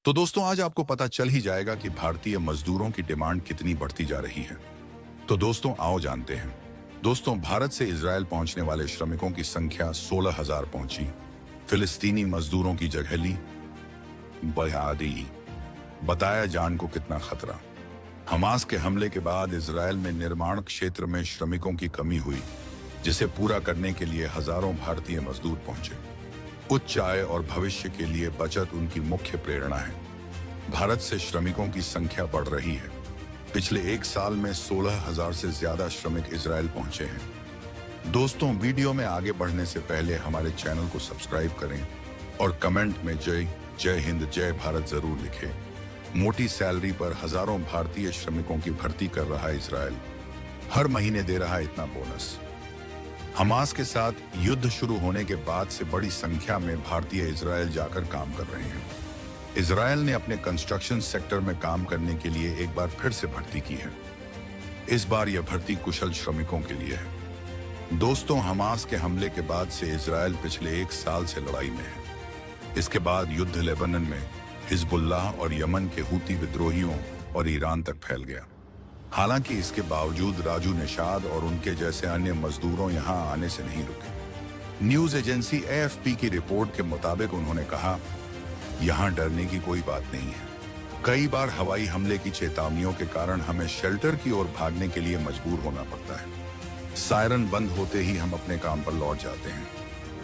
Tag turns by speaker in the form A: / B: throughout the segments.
A: तो दोस्तों आज आपको पता चल ही जाएगा कि भारतीय मजदूरों की डिमांड कितनी बढ़ती जा रही है। तो दोस्तों आओ जानते हैं। दोस्तों भारत से इजराइल पहुंचने वाले श्रमिकों की संख्या 16,000 पहुंची। फिलिस्तीनी मजदूरों की जगह ली बढ़ा दी। बताया जान को कितना खतरा। हमास के हमले के बाद इजराइल में निर्माण क्षेत्र में श्रमिकों की कमी हुई, जिसे पूरा करने के लिए हजारों भारतीय मजदूर पहुंचे। उच्च आय और भविष्य के लिए बचत उनकी मुख्य प्रेरणा है। भारत से श्रमिकों की संख्या बढ़ रही है। पिछले एक साल में 16,000 से ज्यादा श्रमिक इजराइल पहुंचे हैं। दोस्तों वीडियो में आगे बढ़ने से पहले हमारे चैनल को सब्सक्राइब करें और कमेंट में जय जय हिंद जय भारत जरूर लिखें। मोटी सैलरी पर हजारों भारतीय श्रमिकों की भर्ती कर रहा है इजराइल। हर महीने दे रहा है इतना बोनस। हमास के साथ युद्ध शुरू होने के बाद से बड़ी संख्या में भारतीय इजराइल जाकर काम कर रहे हैं। इजराइल ने अपने कंस्ट्रक्शन सेक्टर में काम करने के लिए एक बार फिर से भर्ती की है। इस बार यह भर्ती कुशल श्रमिकों के लिए है। दोस्तों हमास के हमले के बाद से इजराइल पिछले एक साल से लड़ाई में है। इसके बाद युद्ध लेबनान में हिजबुल्लाह और यमन के हूती विद्रोहियों और ईरान तक फैल गया। हालांकि इसके बावजूद राजू निषाद और उनके जैसे अन्य मजदूरों यहां आने से नहीं रुके। न्यूज एजेंसी एएफपी की रिपोर्ट के मुताबिक उन्होंने कहा, यहां डरने की कोई बात नहीं है। कई बार हवाई हमले की चेतावनियों के कारण हमें शेल्टर की ओर भागने के लिए मजबूर होना पड़ता है। सायरन बंद होते ही हम अपने काम पर लौट जाते हैं।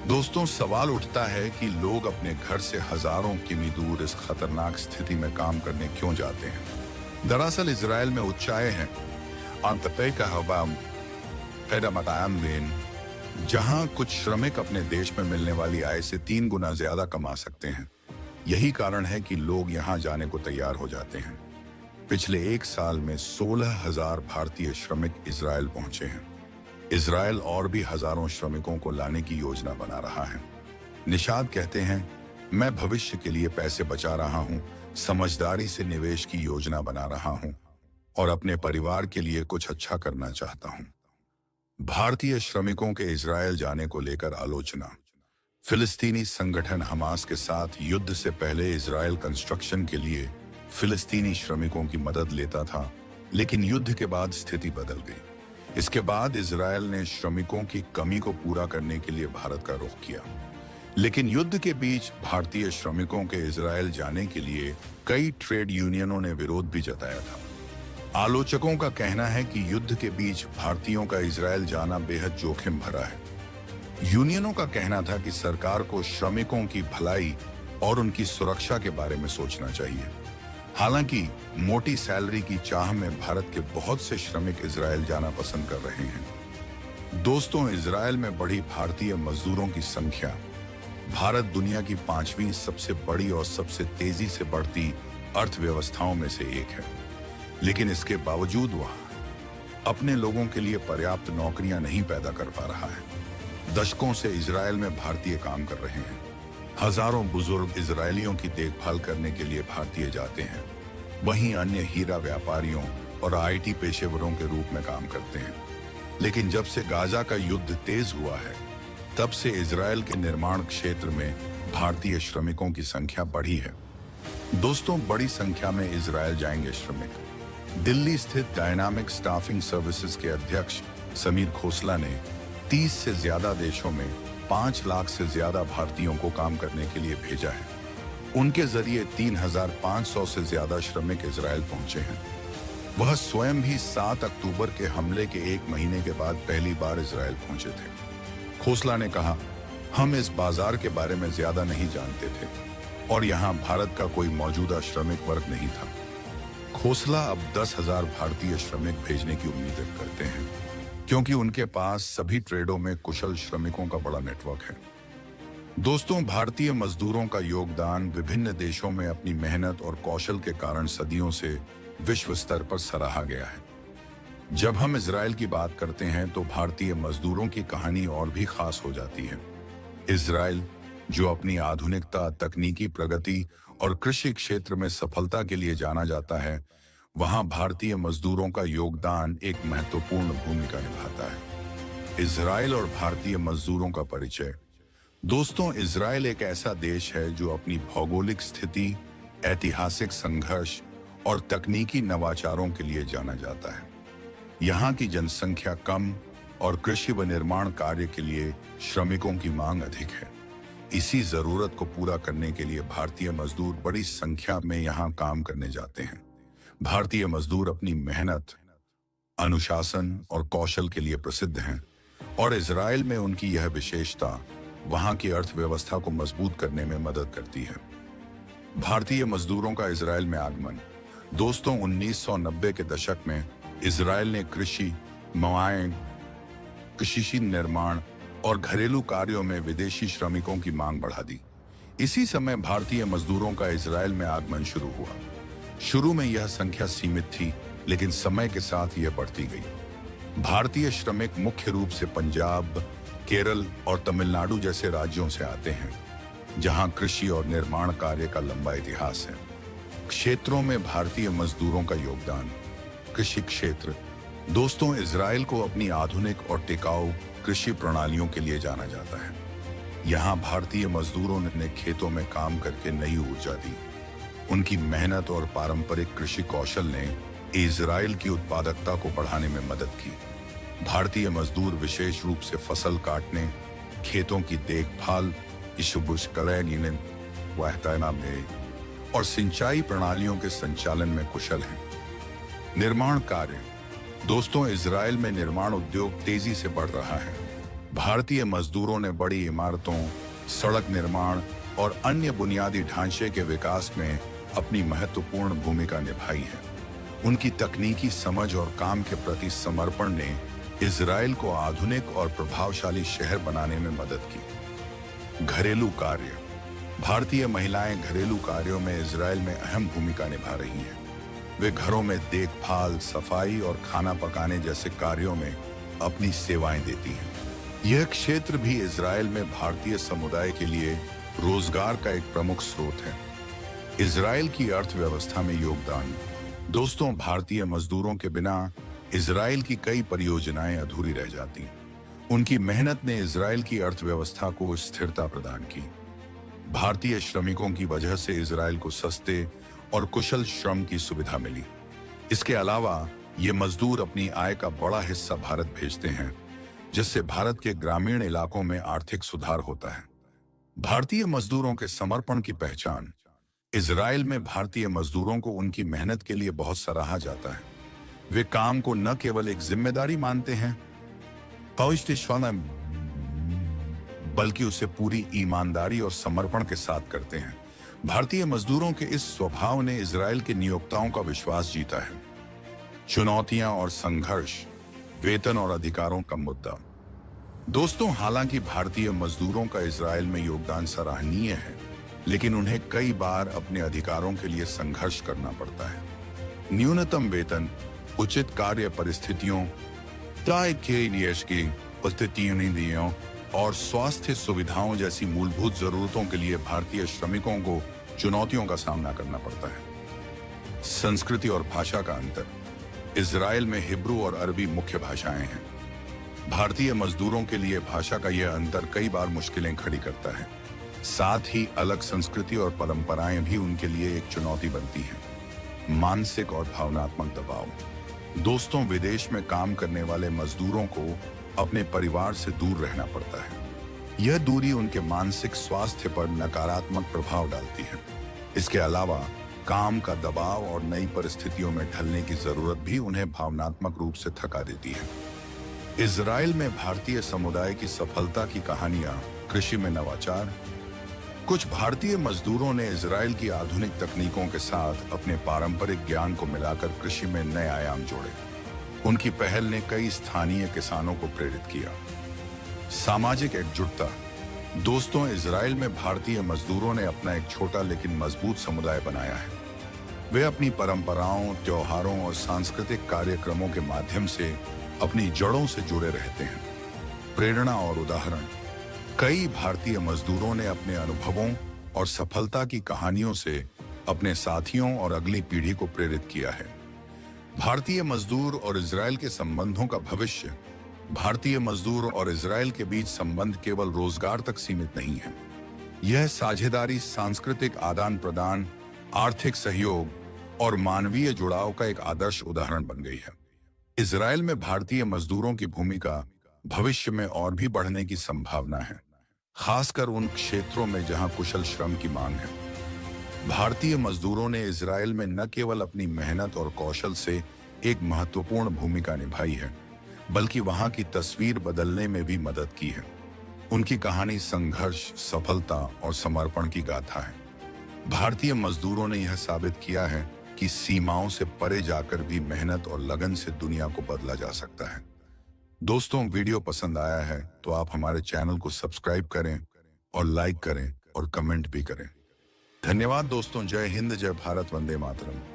A: दोस्तों सवाल उठता है कि लोग अपने घर से हजारों किमी दूर इस खतरनाक स्थिति में काम करने क्यों जाते हैं। दरअसल इजराइल में उच्च आय है, जहां कुछ श्रमिक अपने देश में मिलने वाली आय से 3 गुना ज्यादा कमा सकते हैं। यही कारण है कि लोग यहां जाने को तैयार हो जाते हैं। पिछले एक साल में 16,000 भारतीय श्रमिक इजराइल पहुंचे हैं। इजराइल और भी हजारों श्रमिकों को लाने की योजना बना रहा है। निषाद कहते हैं, मैं भविष्य के लिए पैसे बचा रहा हूं, समझदारी से निवेश की योजना बना रहा हूं और अपने परिवार के लिए कुछ अच्छा करना चाहता हूं। भारतीय श्रमिकों के इजराइल जाने को लेकर आलोचना। फिलिस्तीनी संगठन हमास के साथ युद्ध से पहले इजराइल कंस्ट्रक्शन के लिए फिलिस्तीनी श्रमिकों की मदद लेता था, लेकिन युद्ध के बाद स्थिति बदल गई। इसके बाद इजराइल ने श्रमिकों की कमी को पूरा करने के लिए भारत का रुख किया। लेकिन युद्ध के बीच भारतीय श्रमिकों के इजराइल जाने के लिए कई ट्रेड यूनियनों ने विरोध भी जताया था। आलोचकों का कहना है कि युद्ध के बीच भारतीयों का इजराइल जाना बेहद जोखिम भरा है। यूनियनों का कहना था कि सरकार को श्रमिकों की भलाई और उनकी सुरक्षा के बारे में सोचना चाहिए। हालांकि मोटी सैलरी की चाह में भारत के बहुत से श्रमिक इजराइल जाना पसंद कर रहे हैं। दोस्तों इजराइल में बढ़ी भारतीय मजदूरों की संख्या। भारत दुनिया की 5वीं सबसे बड़ी और सबसे तेजी से बढ़ती अर्थव्यवस्थाओं में से एक है, लेकिन इसके बावजूद वह अपने लोगों के लिए पर्याप्त नौकरियां नहीं पैदा कर पा रहा है। दशकों से इजराइल में भारतीय काम कर रहे हैं। हजारों बुजुर्ग इजरायलियों की देखभाल करने के लिए भारतीय जाते हैं। वहीं अन्य हीरा व्यापारियों और आईटी पेशेवरों के रूप में काम करते हैं। लेकिन जब से गाजा का युद्ध तेज हुआ है, तब से इजराइल के निर्माण क्षेत्र में भारतीय श्रमिकों की संख्या बढ़ी है। दोस्तों बड़ी संख्या में इजराइल जाएंगे श्रमिक। दिल्ली स्थित डायनामिक स्टाफिंग सर्विसेज के अध्यक्ष समीर खोसला ने 30 से ज्यादा देशों में 5 लाख से ज्यादा भारतीयों को काम करने के लिए भेजा है। उनके जरिए 3,500 से ज्यादा श्रमिक इजराइल पहुंचे हैं। वह स्वयं भी 7 अक्टूबर के हमले के 1 महीने के बाद पहली बार इजराइल पहुंचे थे। खोसला ने कहा, हम इस बाजार के बारे में ज्यादा नहीं जानते थे और यहाँ भारत का कोई मौजूदा श्रमिक वर्ग नहीं था। खोसला अब 10,000 भारतीय श्रमिक भेजने की उम्मीद करते हैं, क्योंकि उनके पास सभी ट्रेडों में कुशल श्रमिकों का बड़ा नेटवर्क है। दोस्तों भारतीय मजदूरों का योगदान विभिन्न देशों में अपनी मेहनत और कौशल के कारण सदियों से विश्व स्तर पर सराहा गया है। जब हम इजराइल की बात करते हैं तो भारतीय मजदूरों की कहानी और भी खास हो जाती है। इजराइल जो अपनी आधुनिकता, तकनीकी प्रगति और कृषि क्षेत्र में सफलता के लिए जाना जाता है, वहां भारतीय मजदूरों का योगदान एक महत्वपूर्ण भूमिका निभाता है। इजराइल और भारतीय मजदूरों का परिचय। दोस्तों इजराइल एक ऐसा देश है जो अपनी भौगोलिक स्थिति, ऐतिहासिक संघर्ष और तकनीकी नवाचारों के लिए जाना जाता है। यहाँ की जनसंख्या कम और कृषि व निर्माण कार्य के लिए श्रमिकों की मांग अधिक है। इसी जरूरत को पूरा करने के लिए भारतीय मजदूर बड़ी संख्या में यहाँ काम करने जाते हैं। भारतीय मजदूर अपनी मेहनत, अनुशासन और कौशल के लिए प्रसिद्ध हैं और इजराइल में उनकी यह विशेषता वहाँ की अर्थव्यवस्था को मजबूत करने में मदद करती है। भारतीय मजदूरों का इजराइल में आगमन। दोस्तों, 1990 के दशक में इजराइल ने कृषि, मवाइन, कृषि निर्माण और घरेलू कार्यों में विदेशी श्रमिकों की मांग बढ़ा दी। इसी समय भारतीय मजदूरों का इजराइल में आगमन शुरू हुआ। शुरू में यह संख्या सीमित थी, लेकिन समय के साथ यह बढ़ती गई। भारतीय श्रमिक मुख्य रूप से पंजाब, केरल और तमिलनाडु जैसे राज्यों से आते हैं, जहां कृषि और निर्माण कार्य का लंबा इतिहास है। क्षेत्रों में भारतीय मजदूरों का योगदान। कृषि क्षेत्र। दोस्तों, इजराइल को अपनी आधुनिक और टिकाऊ कृषि प्रणालियों के लिए जाना जाता है। यहाँ भारतीय मजदूरों ने खेतों में काम करके नई ऊर्जा दी। उनकी मेहनत और पारंपरिक कृषि कौशल ने इजराइल की उत्पादकता को बढ़ाने में मदद की। भारतीय मजदूर विशेष रूप से फसल काटने, खेतों की देखभाल, और सिंचाई प्रणालियों के संचालन में कुशल हैं। निर्माण कार्य। दोस्तों, इजराइल में निर्माण उद्योग तेजी से बढ़ रहा है। भारतीय मजदूरों ने बड़ी इमारतों, सड़क निर्माण और अन्य बुनियादी ढांचे के विकास में अपनी महत्वपूर्ण भूमिका निभाई है। उनकी तकनीकी समझ और काम के प्रति समर्पण ने इजराइल को आधुनिक और प्रभावशाली शहर बनाने में मदद की। घरेलू कार्य। भारतीय महिलाएं घरेलू कार्यों में इजराइल में अहम भूमिका निभा रही हैं। वे घरों में देखभाल, सफाई और खाना पकाने जैसे कार्यों में अपनी सेवाएं देती हैं। यह क्षेत्र भी इजराइल में भारतीय समुदाय के लिए रोजगार का एक प्रमुख स्रोत है। इजराइल की अर्थव्यवस्था में योगदान। दोस्तों, भारतीय मजदूरों के बिना इजराइल की कई परियोजनाएं अधूरी रह जाती। उनकी मेहनत ने इजराइल की अर्थव्यवस्था को स्थिरता प्रदान की। भारतीय श्रमिकों की वजह से इजराइल को सस्ते और कुशल श्रम की सुविधा मिली। इसके अलावा ये मजदूर अपनी आय का बड़ा हिस्सा भारत भेजते हैं, जिससे भारत के ग्रामीण इलाकों में आर्थिक सुधार होता है। भारतीय मजदूरों के समर्पण की पहचान। इजराइल में भारतीय मजदूरों को उनकी मेहनत के लिए बहुत सराहा जाता है। वे काम को न केवल एक जिम्मेदारी मानते हैं, बल्कि उसे पूरी ईमानदारी और समर्पण के साथ करते हैं। भारतीय मजदूरों के इस स्वभाव ने इजराइल के नियोक्ताओं का विश्वास जीता है। चुनौतियां और संघर्ष। वेतन और अधिकारों का मुद्दा। दोस्तों, हालांकि भारतीय मजदूरों का इजराइल में योगदान सराहनीय है, लेकिन उन्हें कई बार अपने अधिकारों के लिए संघर्ष करना पड़ता है। न्यूनतम वेतन, उचित कार्य परिस्थितियों, और स्वास्थ्य सुविधाओं जैसी मूलभूत जरूरतों के लिए भारतीय श्रमिकों को चुनौतियों का सामना करना पड़ता है। संस्कृति और भाषा का अंतर। इजराइल में हिब्रू और अरबी मुख्य भाषाएं हैं। भारतीय मजदूरों के लिए भाषा का यह अंतर कई बार मुश्किलें खड़ी करता है। साथ ही अलग संस्कृति और परंपराएं भी उनके लिए एक चुनौती बनती हैं। मानसिक और भावनात्मक दबाव। दोस्तों, विदेश में काम करने वाले मजदूरों को अपने परिवार से दूर रहना पड़ता है। यह दूरी उनके मानसिक स्वास्थ्य पर नकारात्मक प्रभाव डालती है। इसके अलावा काम का दबाव और नई परिस्थितियों में ढलने की जरूरत भी उन्हें भावनात्मक रूप से थका देती है। इजराइल में भारतीय समुदाय की सफलता की कहानियां। कृषि में नवाचार। कुछ भारतीय मजदूरों ने इजराइल की आधुनिक तकनीकों के साथ अपने पारंपरिक ज्ञान को मिलाकर कृषि में नए आयाम जोड़े। उनकी पहल ने कई स्थानीय किसानों को प्रेरित किया। सामाजिक एकजुटता। दोस्तों, इजराइल में भारतीय मजदूरों ने अपना एक छोटा लेकिन मजबूत समुदाय बनाया है। वे अपनी परंपराओं, त्योहारों और सांस्कृतिक कार्यक्रमों के माध्यम से अपनी जड़ों से जुड़े रहते हैं। प्रेरणा और उदाहरण। कई भारतीय मजदूरों ने अपने अनुभवों और सफलता की कहानियों से अपने साथियों और अगली पीढ़ी को प्रेरित किया है। भारतीय मजदूर और इजराइल के संबंधों का भविष्य। भारतीय मजदूर और इजराइल के बीच संबंध केवल रोजगार तक सीमित नहीं है। यह साझेदारी, सांस्कृतिक आदान प्रदान आर्थिक सहयोग और मानवीय जुड़ाव का एक आदर्श उदाहरण बन गई है। इजराइल में भारतीय मजदूरों की भूमिका भविष्य में और भी बढ़ने की संभावना है, खासकर उन क्षेत्रों में जहां कुशल श्रम की मांग है। भारतीय मजदूरों ने इजराइल में न केवल अपनी मेहनत और कौशल से एक महत्वपूर्ण भूमिका निभाई है, बल्कि वहां की तस्वीर बदलने में भी मदद की है। उनकी कहानी संघर्ष, सफलता और समर्पण की गाथा है। भारतीय मजदूरों ने यह साबित किया है कि सीमाओं से परे जाकर भी मेहनत और लगन से दुनिया को बदला जा सकता है। दोस्तों, वीडियो पसंद आया है तो आप हमारे चैनल को सब्सक्राइब करें और लाइक करें और कमेंट भी करें। धन्यवाद दोस्तों। जय हिंद, जय भारत, वंदे मातरम।